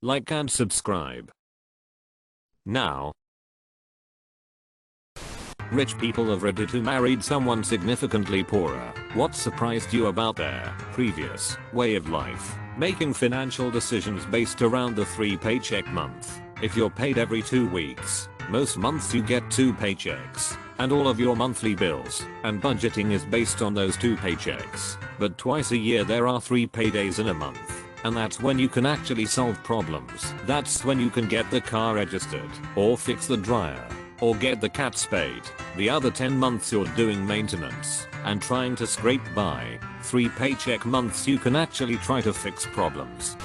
like and subscribe. Now. Rich people of Reddit who married someone significantly poorer. What surprised you about their previous way of life? Making financial decisions based around the 3-paycheck month. If you're paid every 2 weeks, most months you get 2 paychecks, and all of your monthly bills and budgeting is based on those 2 paychecks. But twice a year there are 3 paydays in a month. And that's when you can actually solve problems. That's when you can get the car registered, or fix the dryer, or get the cat spayed. The other 10 months you're doing maintenance and trying to scrape by. 3 paycheck months you can actually try to fix problems.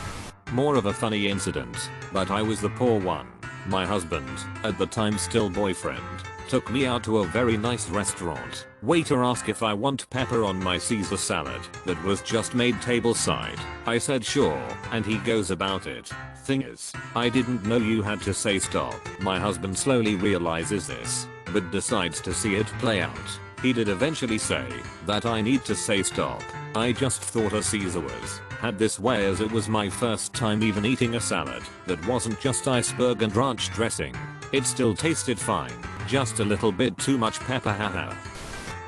More of a funny incident, but I was the poor one. My husband, at the time still boyfriend, took me out to a very nice restaurant. Waiter asked if I want pepper on my Caesar salad that was just made tableside. I said sure, and he goes about it. Thing is, I didn't know you had to say stop. My husband slowly realizes this, but decides to see it play out. He did eventually say that I need to say stop. I just thought a Caesar had this way, as it was my first time even eating a salad that wasn't just iceberg and ranch dressing. It still tasted fine, just a little bit too much pepper, haha.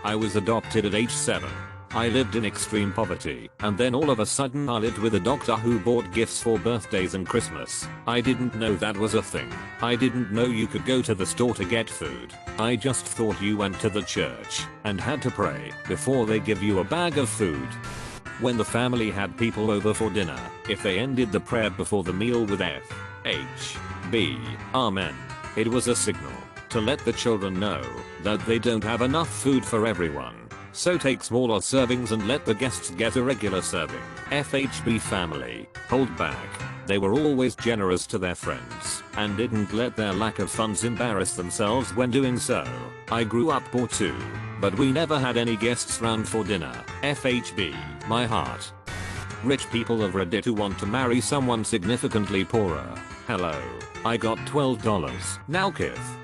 I was adopted at age 7. I lived in extreme poverty, and then all of a sudden I lived with a doctor who bought gifts for birthdays and Christmas. I didn't know that was a thing. I didn't know you could go to the store to get food. I just thought you went to the church and had to pray before they give you a bag of food. When the family had people over for dinner, if they ended the prayer before the meal with F, H, B, Amen, it was a signal to let the children know that they don't have enough food for everyone. So take smaller servings and let the guests get a regular serving. FHB family, hold back. They were always generous to their friends and didn't let their lack of funds embarrass themselves when doing so. I grew up poor too, but we never had any guests round for dinner. FHB, my heart. Rich people of Reddit who want to marry someone significantly poorer. Hello, I got $12. Now Kith.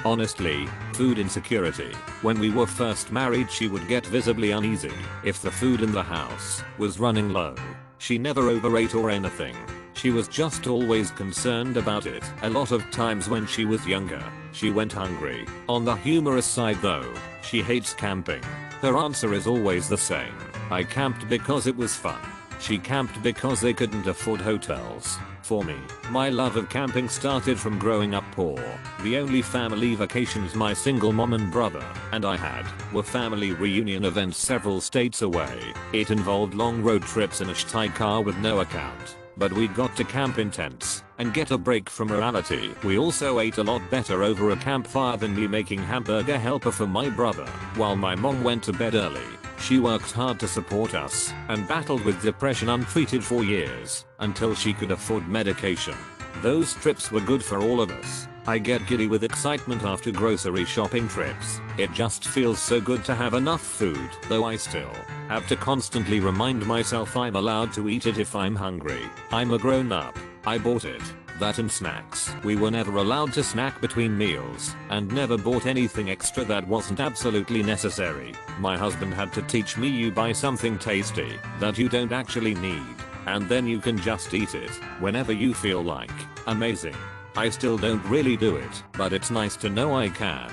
Honestly, food insecurity. When we were first married she would get visibly uneasy if the food in the house was running low. She never overate or anything. She was just always concerned about it. A lot of times when she was younger, she went hungry. On the humorous side though, she hates camping. Her answer is always the same. I camped because it was fun. She camped because they couldn't afford hotels. For me, my love of camping started from growing up poor. The only family vacations my single mom and brother and I had were family reunion events several states away. It involved long road trips in a shitty car with no account. But we got to camp in tents and get a break from reality. We also ate a lot better over a campfire than me making hamburger helper for my brother. While my mom went to bed early, she worked hard to support us and battled with depression untreated for years until she could afford medication. Those trips were good for all of us. I get giddy with excitement after grocery shopping trips. It just feels so good to have enough food, though I still have to constantly remind myself I'm allowed to eat it if I'm hungry. I'm a grown up. I bought it. That and snacks. We were never allowed to snack between meals and never bought anything extra that wasn't absolutely necessary. My husband had to teach me you buy something tasty that you don't actually need, and then you can just eat it whenever you feel like. Amazing. I still don't really do it, but it's nice to know I can.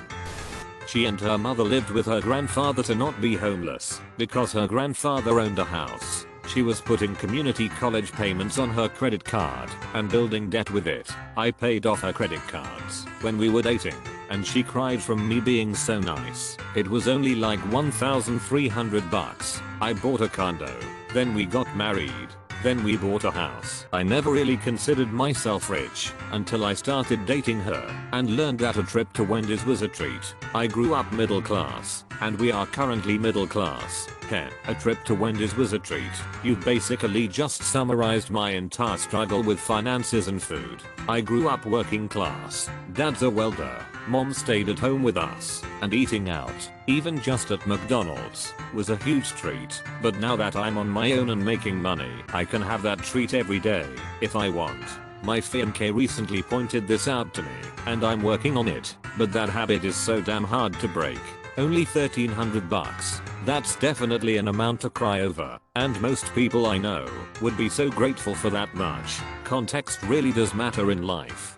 She and her mother lived with her grandfather to not be homeless because her grandfather owned a house. She was putting community college payments on her credit card and building debt with it. I paid off her credit cards when we were dating, and she cried from me being so nice. It was only like $1,300. I bought a condo, then we got married, then we bought a house. I never really considered myself rich until I started dating her and learned that a trip to Wendy's was a treat. I grew up middle class, and we are currently middle class. Heh, a trip to Wendy's was a treat. You basically just summarized my entire struggle with finances and food. I grew up working class. Dad's a welder. Mom stayed at home with us, and eating out, even just at McDonald's, was a huge treat. But now that I'm on my own and making money, I can have that treat every day, if I want. My fiancé recently pointed this out to me, and I'm working on it, but that habit is so damn hard to break. Only $1,300. That's definitely an amount to cry over, and most people I know would be so grateful for that much. Context really does matter in life.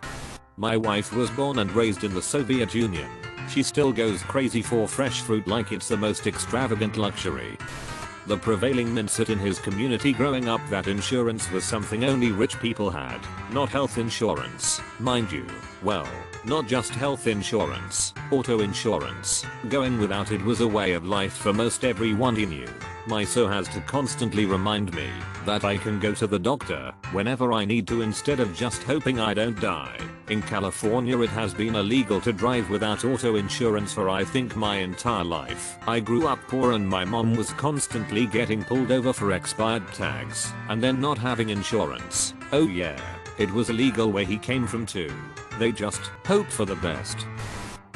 My wife was born and raised in the Soviet Union. She still goes crazy for fresh fruit like it's the most extravagant luxury. The prevailing mindset in his community growing up that insurance was something only rich people had, not health insurance, mind you. Well, not just health insurance, auto insurance. Going without it was a way of life for most everyone he knew. My so has to constantly remind me that I can go to the doctor whenever I need to instead of just hoping I don't die. In California it has been illegal to drive without auto insurance for I think my entire life. I grew up poor and my mom was constantly getting pulled over for expired tags and then not having insurance. Oh yeah, it was illegal where he came from too. They just hope for the best.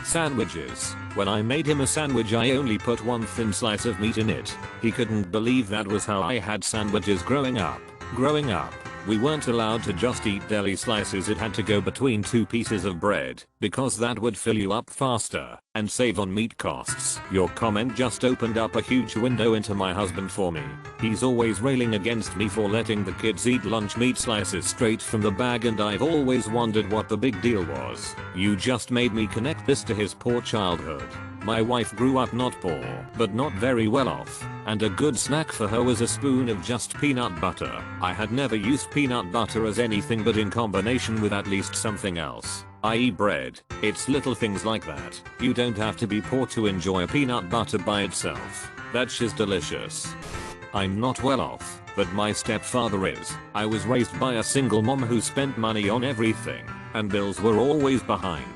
Sandwiches. When I made him a sandwich I only put one thin slice of meat in it. He couldn't believe that was how I had sandwiches growing up. We weren't allowed to just eat deli slices, it had to go between 2 pieces of bread, because that would fill you up faster and save on meat costs. Your comment just opened up a huge window into my husband for me. He's always railing against me for letting the kids eat lunch meat slices straight from the bag and I've always wondered what the big deal was. You just made me connect this to his poor childhood. My wife grew up not poor, but not very well off, and a good snack for her was a spoon of just peanut butter. I had never used peanut butter as anything but in combination with at least something else, i.e. bread. It's little things like that. You don't have to be poor to enjoy a peanut butter by itself. That's just delicious. I'm not well off, but my stepfather is. I was raised by a single mom who spent money on everything, and bills were always behind.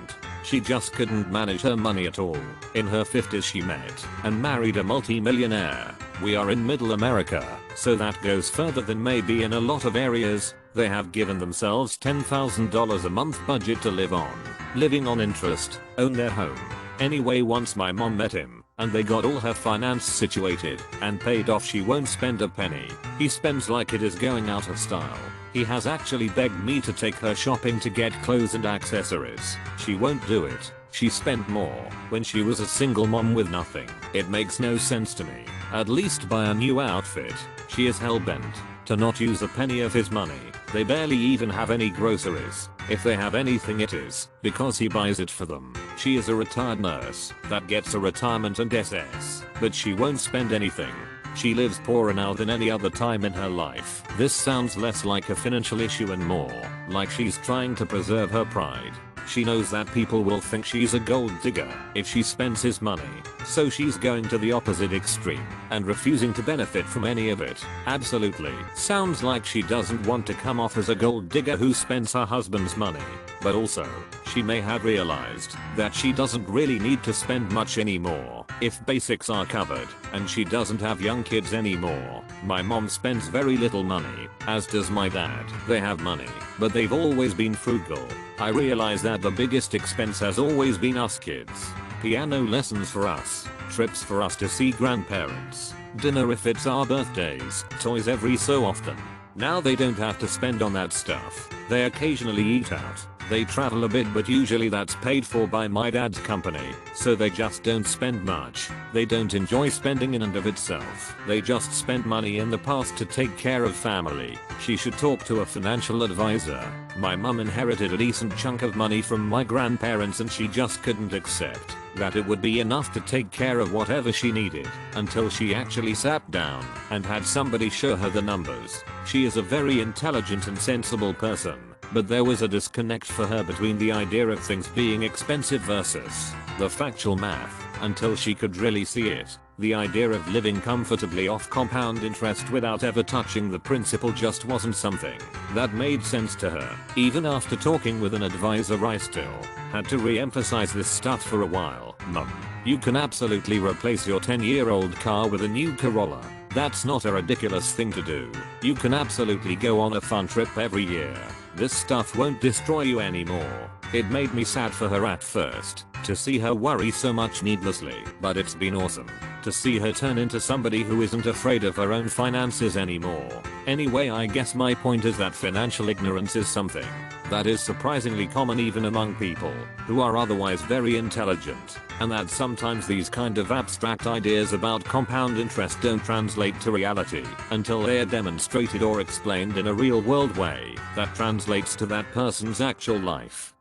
She just couldn't manage her money at all. In her 50s she met and married a multi-millionaire. We are in middle America, so that goes further than maybe in a lot of areas. They have given themselves $10,000 a month budget to live on. Living on interest, own their home. Anyway, once my mom met him, and they got all her finance situated and paid off, she won't spend a penny. He spends like it is going out of style. He has actually begged me to take her shopping to get clothes and accessories. She won't do it. She spent more when she was a single mom with nothing. It makes no sense to me. At least buy a new outfit. She is hell-bent to not use a penny of his money. They barely even have any groceries. If they have anything it is because he buys it for them. She is a retired nurse that gets a retirement and SS, but she won't spend anything. She lives poorer now than any other time in her life. This sounds less like a financial issue and more like she's trying to preserve her pride. She knows that people will think she's a gold digger if she spends his money, so she's going to the opposite extreme and refusing to benefit from any of it. Absolutely. Sounds like she doesn't want to come off as a gold digger who spends her husband's money, but also, she may have realized that she doesn't really need to spend much anymore if basics are covered, and she doesn't have young kids anymore. My mom spends very little money, as does my dad. They have money, but they've always been frugal. I realize that the biggest expense has always been us kids. Piano lessons for us, trips for us to see grandparents, dinner if it's our birthdays, toys every so often. Now they don't have to spend on that stuff. They occasionally eat out. They travel a bit, but usually that's paid for by my dad's company, so they just don't spend much. They don't enjoy spending in and of itself. They just spent money in the past to take care of family. She should talk to a financial advisor. My mum inherited a decent chunk of money from my grandparents and she just couldn't accept that it would be enough to take care of whatever she needed until she actually sat down and had somebody show her the numbers. She is a very intelligent and sensible person, but there was a disconnect for her between the idea of things being expensive versus the factual math until she could really see it. The idea of living comfortably off compound interest without ever touching the principal just wasn't something that made sense to her. Even after talking with an advisor, I still had to re-emphasize this stuff for a while. Mum, you can absolutely replace your 10-year-old car with a new Corolla. That's not a ridiculous thing to do. You can absolutely go on a fun trip every year. This stuff won't destroy you anymore. It made me sad for her at first, to see her worry so much needlessly, but it's been awesome to see her turn into somebody who isn't afraid of her own finances anymore. Anyway, I guess my point is that financial ignorance is something that is surprisingly common even among people who are otherwise very intelligent, and that sometimes these kind of abstract ideas about compound interest don't translate to reality until they are demonstrated or explained in a real world way that translates to that person's actual life.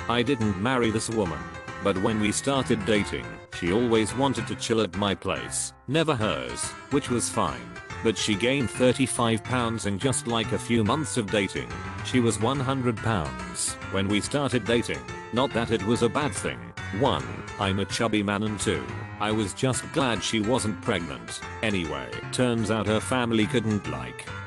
I didn't marry this woman, but when we started dating, she always wanted to chill at my place, never hers, which was fine. But she gained 35 pounds in just like a few months of dating. She was 100 pounds when we started dating. Not that it was a bad thing. 1. I'm a chubby man, and 2. I was just glad she wasn't pregnant. Anyway, turns out her family couldn't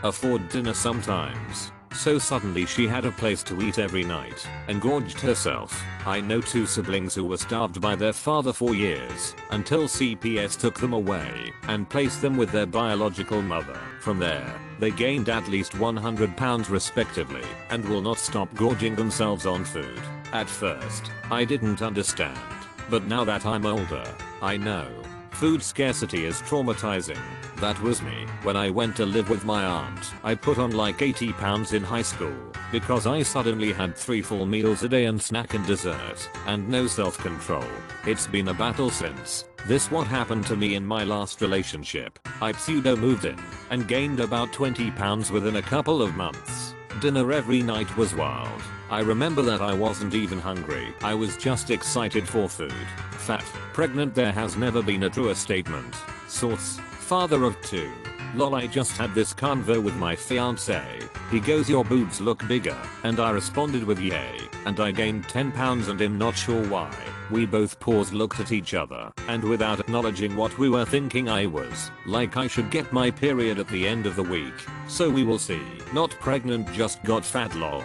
afford dinner sometimes. So suddenly she had a place to eat every night and gorged herself. I know 2 siblings who were starved by their father for years until CPS took them away and placed them with their biological mother. From there, they gained at least 100 pounds respectively and will not stop gorging themselves on food. At first, I didn't understand, but now that I'm older, I know. Food scarcity is traumatizing. That was me when I went to live with my aunt. I put on like 80 pounds in high school because I suddenly had 3 full meals a day and snack and dessert and no self-control. It's been a battle since. This what happened to me in my last relationship. I pseudo moved in and gained about 20 pounds within a couple of months. Dinner every night was wild. I remember that I wasn't even hungry. I was just excited for food. Fat, pregnant, there has never been a truer statement. Source, father of 2. Lol, I just had this convo with my fiance. He goes, your boobs look bigger, and I responded with yay, and I gained 10 pounds and I'm not sure why. We both paused, looked at each other, and without acknowledging what we were thinking, I was like, I should get my period at the end of the week, so we will see. Not pregnant, just got fat, lol.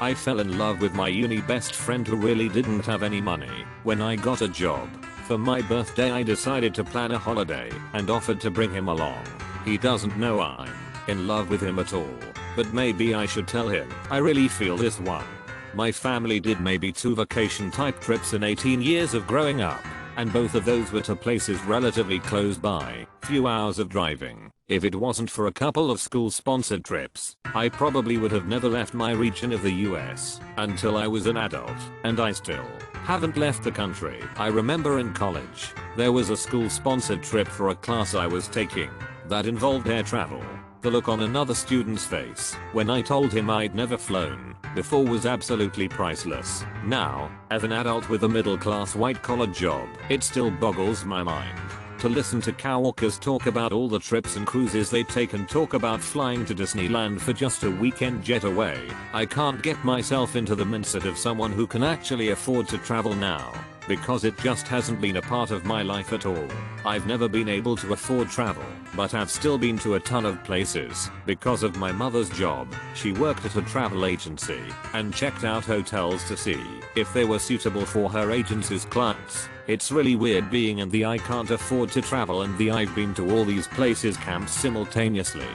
I fell in love with my uni best friend who really didn't have any money. When I got a job for my birthday, I decided to plan a holiday and offered to bring him along. He doesn't know I'm in love with him at all, but maybe I should tell him. I really feel this one. My family did maybe 2 vacation type trips in 18 years of growing up, and both of those were to places relatively close by, few hours of driving. If it wasn't for a couple of school-sponsored trips, I probably would have never left my region of the US until I was an adult, and I still haven't left the country. I remember in college, there was a school-sponsored trip for a class I was taking that involved air travel. The look on another student's face when I told him I'd never flown before was absolutely priceless. Now, as an adult with a middle-class white-collar job, it still boggles my mind to listen to coworkers talk about all the trips and cruises they take and talk about flying to Disneyland for just a weekend getaway. I can't get myself into the mindset of someone who can actually afford to travel now, because it just hasn't been a part of my life at all. I've never been able to afford travel, but I've still been to a ton of places because of my mother's job. She worked at a travel agency and checked out hotels to see if they were suitable for her agency's clients. It's really weird being in the I can't afford to travel and the I've been to all these places camps simultaneously.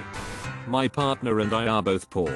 My partner and I are both poor,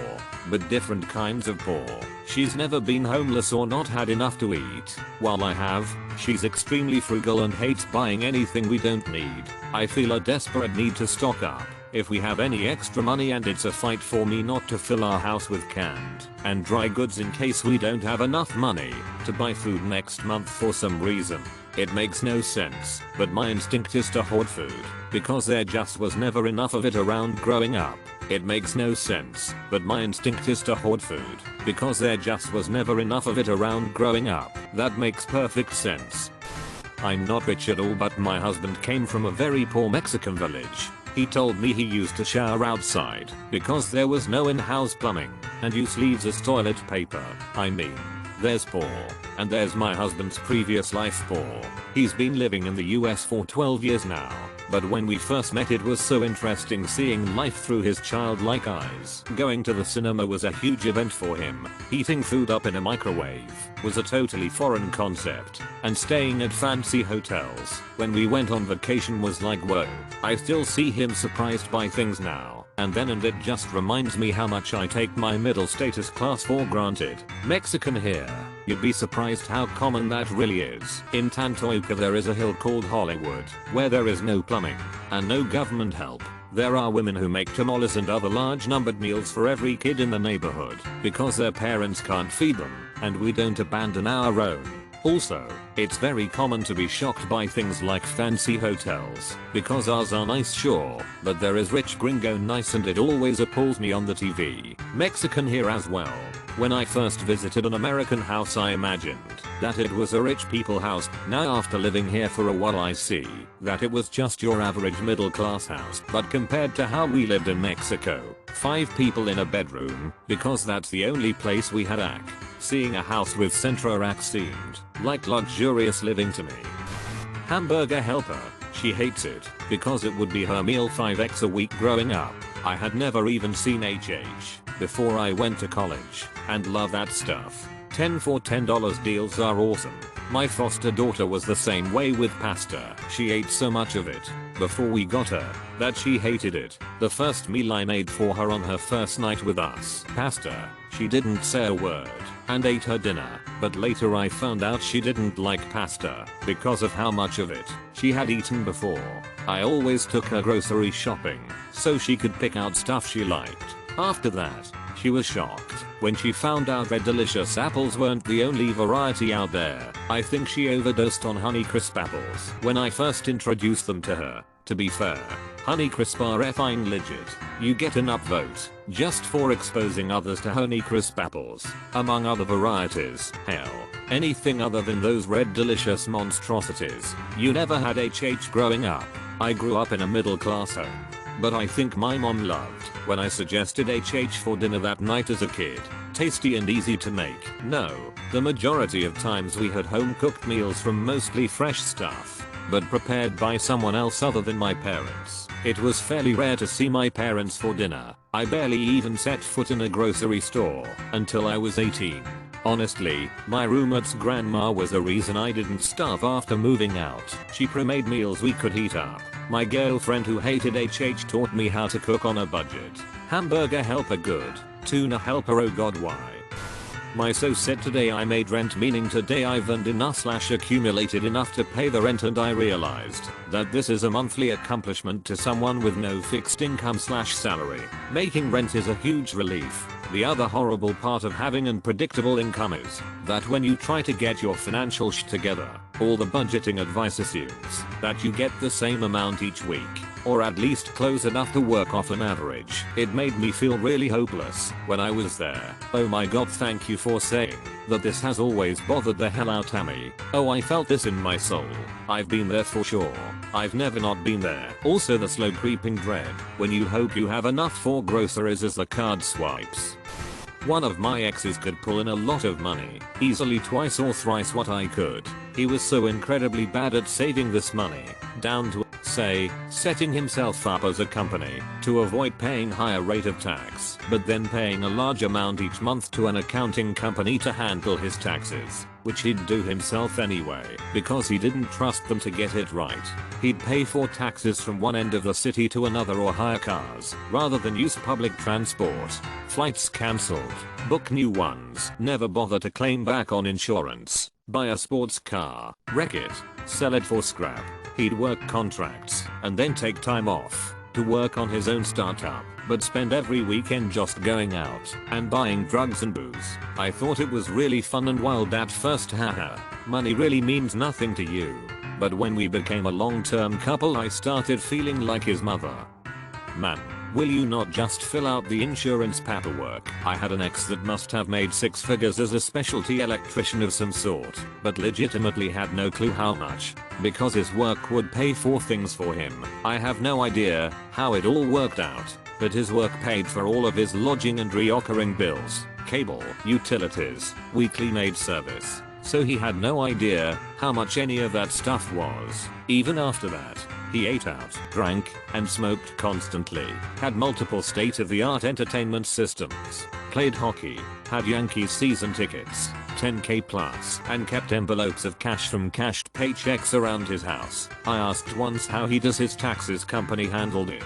but different kinds of poor. She's never been homeless or not had enough to eat, while I have. She's extremely frugal and hates buying anything we don't need. I feel a desperate need to stock up if we have any extra money, and it's a fight for me not to fill our house with canned and dry goods in case we don't have enough money to buy food next month for some reason. It makes no sense, but my instinct is to hoard food because there just was never enough of it around growing up. It makes no sense, but my instinct is to hoard food because there just was never enough of it around growing up. That makes perfect sense. I'm not rich at all, but my husband came from a very poor Mexican village. He told me he used to shower outside because there was no in-house plumbing and use leaves as toilet paper. I mean, there's poor, and there's my husband's previous life poor. He's been living in the US for 12 years now, but when we first met it was so interesting seeing life through his childlike eyes. Going to the cinema was a huge event for him. Heating food up in a microwave was a totally foreign concept, and staying at fancy hotels when we went on vacation was like whoa. I still see him surprised by things now and then, and it just reminds me how much I take my middle status class for granted. Mexican here. You'd be surprised how common that really is. In Tantoika there is a hill called Hollywood, where there is no plumbing and no government help. There are women who make tamales and other large numbered meals for every kid in the neighborhood because their parents can't feed them, and we don't abandon our own. Also, it's very common to be shocked by things like fancy hotels, because ours are nice sure, but there is rich gringo nice and it always appalls me on the TV. Mexican here as well. When I first visited an American house I imagined that it was a rich people house. Now after living here for a while I see that it was just your average middle class house. But compared to how we lived in Mexico, 5 people in a bedroom, because that's the only place we had seeing a house with central rack seemed like luxurious living to me. Hamburger helper. She hates it because it would be her meal 5x a week growing up. I had never even seen HH before I went to college and love that stuff. 10 for $10 deals are awesome. My foster daughter was the same way with pasta. She ate so much of it before we got her that she hated it. The first meal I made for her on her first night with us, pasta, she didn't say a word and ate her dinner, but later I found out she didn't like pasta because of how much of it she had eaten before. I always took her grocery shopping so she could pick out stuff she liked. After that, she was shocked when she found out red delicious apples weren't the only variety out there. I think she overdosed on Honeycrisp apples when I first introduced them to her. To be fair, Honeycrisp are effing legit. You get an upvote just for exposing others to Honeycrisp apples, among other varieties. Hell, anything other than those red delicious monstrosities. You never had HH growing up. I grew up in a middle class home, but I think my mom loved when I suggested HH for dinner that night as a kid. Tasty and easy to make. No, the majority of times we had home cooked meals from mostly fresh stuff, but prepared by someone else other than my parents. It was fairly rare to see my parents for dinner. I barely even set foot in a grocery store until I was 18. Honestly, my roommate's grandma was the reason I didn't starve after moving out. She pre-made meals we could heat up. My girlfriend who hated HH taught me how to cook on a budget. Hamburger helper good. Tuna helper oh god why. My so said today I made rent, meaning today I've earned enough / accumulated enough to pay the rent, and I realized that this is a monthly accomplishment to someone with no fixed income / salary. Making rent is a huge relief. The other horrible part of having unpredictable income is that when you try to get your financial shit together, all the budgeting advice assumes that you get the same amount each week, or at least close enough to work off an average. It made me feel really hopeless when I was there. Oh my god, thank you for saying that. This has always bothered the hell out of me. Oh, I felt this in my soul. I've been there for sure. I've never not been there. Also the slow creeping dread when you hope you have enough for groceries as the card swipes. One of my exes could pull in a lot of money, easily twice or thrice what I could. He was so incredibly bad at saving this money, down to, say, setting himself up as a company to avoid paying higher rate of tax, but then paying a large amount each month to an accounting company to handle his taxes, which he'd do himself anyway because he didn't trust them to get it right. He'd pay for taxes from one end of the city to another or hire cars rather than use public transport. Flights cancelled, book new ones, never bother to claim back on insurance, buy a sports car, wreck it, sell it for scrap. He'd work contracts and then take time off to work on his own startup, but spend every weekend just going out and buying drugs and booze. I thought it was really fun and wild at first, haha. Money really means nothing to you. But when we became a long-term couple I started feeling like his mother. Man, will you not just fill out the insurance paperwork? I had an ex that must have made 6 figures as a specialty electrician of some sort, but legitimately had no clue how much, because his work would pay for things for him. I have no idea how it all worked out, but his work paid for all of his lodging and reoccurring bills, cable, utilities, weekly maid service. So he had no idea how much any of that stuff was. Even after that, he ate out, drank, and smoked constantly, had multiple state-of-the-art entertainment systems, played hockey, had Yankees season tickets, 10k plus, and kept envelopes of cash from cashed paychecks around his house. I asked once how he does his taxes company handled it.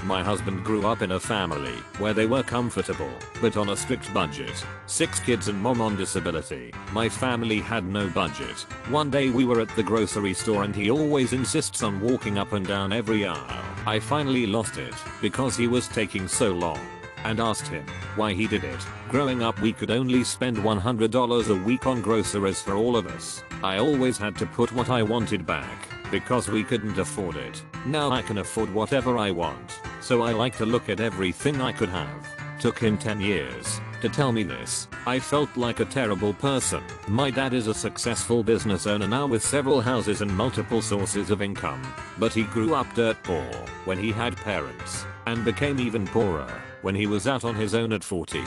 My husband grew up in a family where they were comfortable, but on a strict budget. 6 kids and mom on disability. My family had no budget. One day we were at the grocery store and he always insists on walking up and down every aisle. I finally lost it because he was taking so long and asked him why he did it. Growing up we could only spend $100 a week on groceries for all of us. I always had to put what I wanted back because we couldn't afford it. Now I can afford whatever I want, so I like to look at everything I could have. Took him 10 years to tell me this. I felt like a terrible person. My dad is a successful business owner now with several houses and multiple sources of income, but he grew up dirt poor when he had parents and became even poorer when he was out on his own at 14.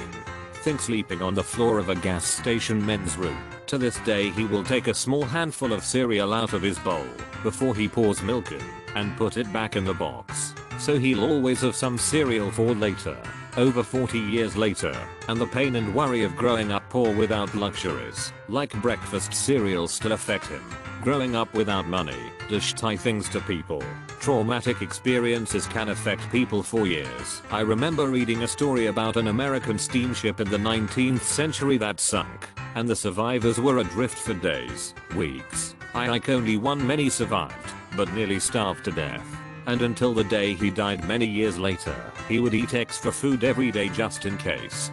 Think sleeping on the floor of a gas station men's room. To this day he will take a small handful of cereal out of his bowl before he pours milk in and put it back in the box. So he'll always have some cereal for later. Over 40 years later, and the pain and worry of growing up poor without luxuries, like breakfast cereal, still affect him. Growing up without money does tie things to people. Traumatic experiences can affect people for years. I remember reading a story about an American steamship in the 19th century that sunk, and the survivors were adrift for days, weeks. Only one many survived, but nearly starved to death. And until the day he died many years later, he would eat extra food every day just in case.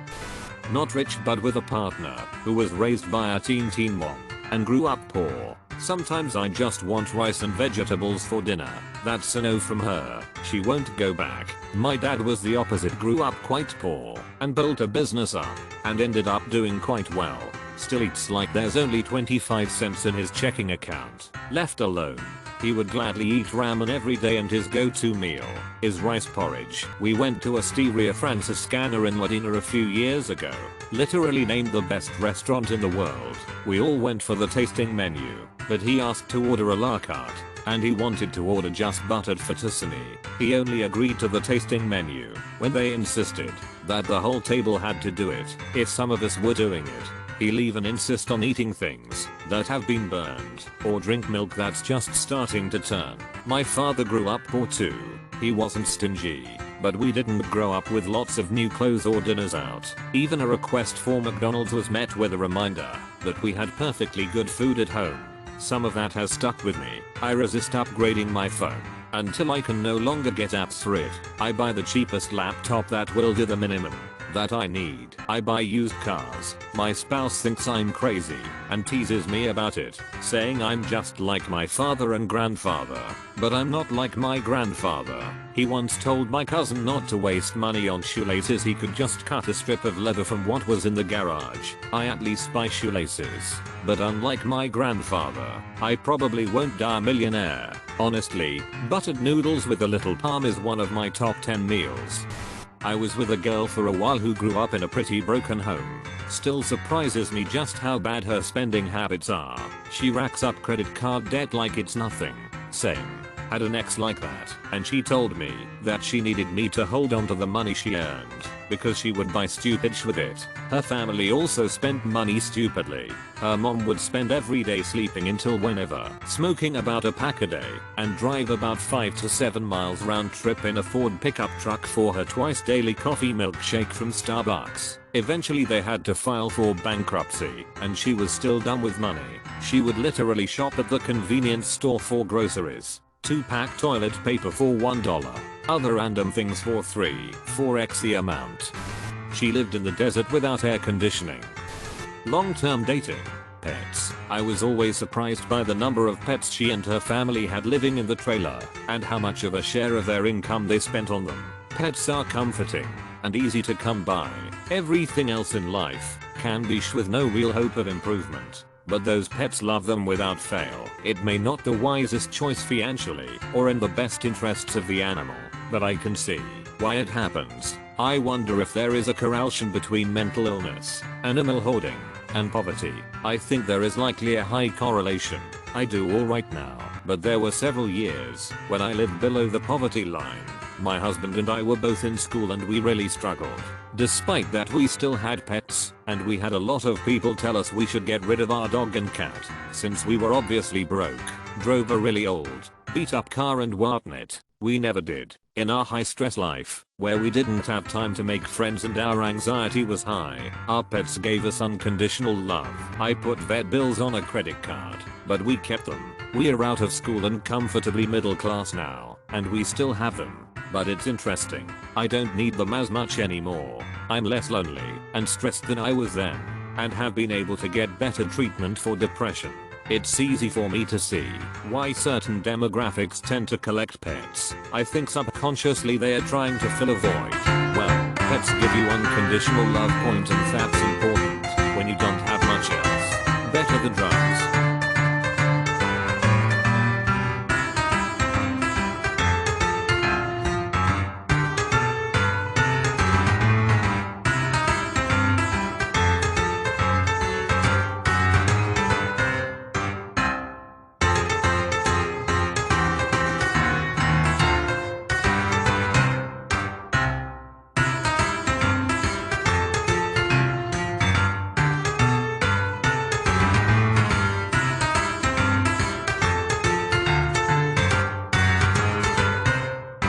Not rich but with a partner who was raised by a teen mom and grew up poor. Sometimes I just want rice and vegetables for dinner. That's a no from her. She won't go back. My dad was the opposite, grew up quite poor and built a business up and ended up doing quite well. Still eats like there's only 25 cents in his checking account. Left alone, he would gladly eat ramen every day and his go-to meal is rice porridge. We went to Osteria Franciscana in Modena a few years ago, literally named the best restaurant in the world. We all went for the tasting menu, but he asked to order a la carte, and he wanted to order just buttered fettuccine. He only agreed to the tasting menu when they insisted that the whole table had to do it if some of us were doing it. He'll even insist on eating things that have been burned or drink milk that's just starting to turn. My father grew up poor too. He wasn't stingy, but we didn't grow up with lots of new clothes or dinners out. Even a request for McDonald's was met with a reminder that we had perfectly good food at home. Some of that has stuck with me. I resist upgrading my phone until I can no longer get apps for it. I buy the cheapest laptop that will do the minimum that I need. I buy used cars. My spouse thinks I'm crazy and teases me about it, saying I'm just like my father and grandfather. But I'm not like my grandfather. He once told my cousin not to waste money on shoelaces. He could just cut a strip of leather from what was in the garage. I at least buy shoelaces. But unlike my grandfather, I probably won't die a millionaire. Honestly, buttered noodles with a little parm is one of my top 10 meals. I was with a girl for a while who grew up in a pretty broken home. Still surprises me just how bad her spending habits are. She racks up credit card debt like it's nothing. Same. Had an ex like that, and she told me that she needed me to hold on to the money she earned because she would buy stupid shit with it. Her family also spent money stupidly. Her mom would spend every day sleeping until whenever, smoking about a pack a day, and drive about 5 to 7 miles round trip in a Ford pickup truck for her twice daily coffee milkshake from Starbucks. Eventually they had to file for bankruptcy, and she was still dumb with money. She would literally shop at the convenience store for groceries. 2-pack toilet paper for $1. Other random things for 4x the amount. She lived in the desert without air conditioning. Long-term dating. Pets. I was always surprised by the number of pets she and her family had living in the trailer, and how much of a share of their income they spent on them. Pets are comforting and easy to come by. Everything else in life can be with no real hope of improvement. But those pets love them without fail. It may not the wisest choice financially or in the best interests of the animal, but I can see why it happens. I wonder if there is a correlation between mental illness, animal hoarding, and poverty. I think there is likely a high correlation. I do alright now, but there were several years when I lived below the poverty line. My husband and I were both in school and we really struggled. Despite that, we still had pets, and we had a lot of people tell us we should get rid of our dog and cat, since we were obviously broke. Drove a really old, beat up car and whatnot. We never did. In our high stress life, where we didn't have time to make friends and our anxiety was high, our pets gave us unconditional love. I put vet bills on a credit card, but we kept them. We are out of school and comfortably middle class now, and we still have them. But it's interesting. I don't need them as much anymore. I'm less lonely and stressed than I was then, and have been able to get better treatment for depression. It's easy for me to see why certain demographics tend to collect pets. I think subconsciously they are trying to fill a void. Well, pets give you unconditional love points, and that's important when you don't have much else. Better than drugs.